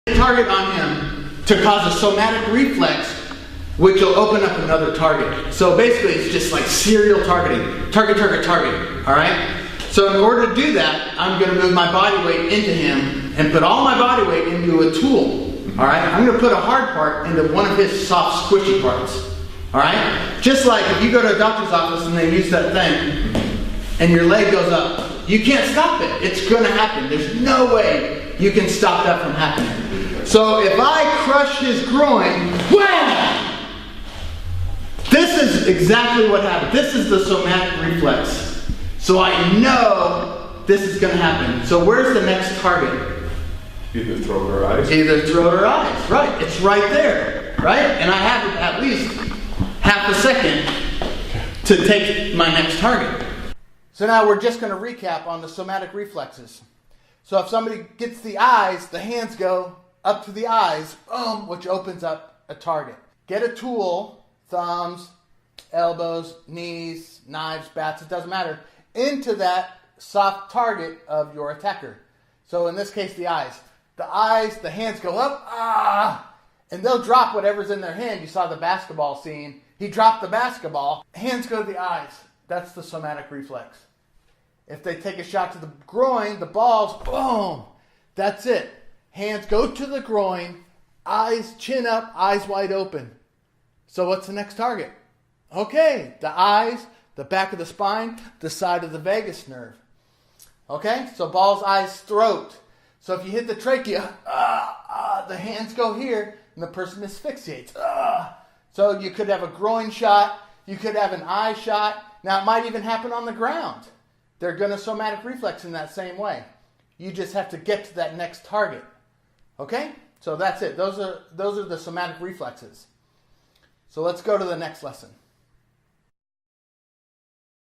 Target on him to cause a somatic reflex, which will open up another target. So basically it's just like serial targeting. Target, target, target. Alright? So in order to do that, I'm going to move my body weight into him and put all my body weight into a tool. Alright? I'm going to put a hard part into one of his soft, squishy parts. Alright? Just like if you go to a doctor's office and they use that thing and your leg goes up, you can't stop it. It's going to happen. There's no way you can stop that from happening. So if I crush his groin, wham! This is exactly what happened. This is the somatic reflex. So I know this is going to happen. So where's the next target? Either throat or eyes. Either throat or eyes. Right. It's right there. Right? And I have at least half a second to take my next target. So now we're just going to recap on the somatic reflexes. So if somebody gets the eyes, the hands go up to the eyes, boom, which opens up a target. Get a tool, thumbs, elbows, knees, knives, bats, it doesn't matter, into that soft target of your attacker. So in this case, the eyes. The eyes, the hands go up, and they'll drop whatever's in their hand. You saw the basketball scene. He dropped the basketball. Hands go to the eyes. That's the somatic reflex. If they take a shot to the groin, the balls, boom, that's it. Hands go to the groin, eyes, chin up, eyes wide open. So what's the next target? Okay, the eyes, the back of the spine, the side of the vagus nerve. Okay, so balls, eyes, throat. So if you hit the trachea, the hands go here, and the person asphyxiates. So you could have a groin shot, you could have an eye shot. Now it might even happen on the ground. They're going to somatic reflex in that same way. You just have to get to that next target. Okay? So that's it. Those are the somatic reflexes. So let's go to the next lesson.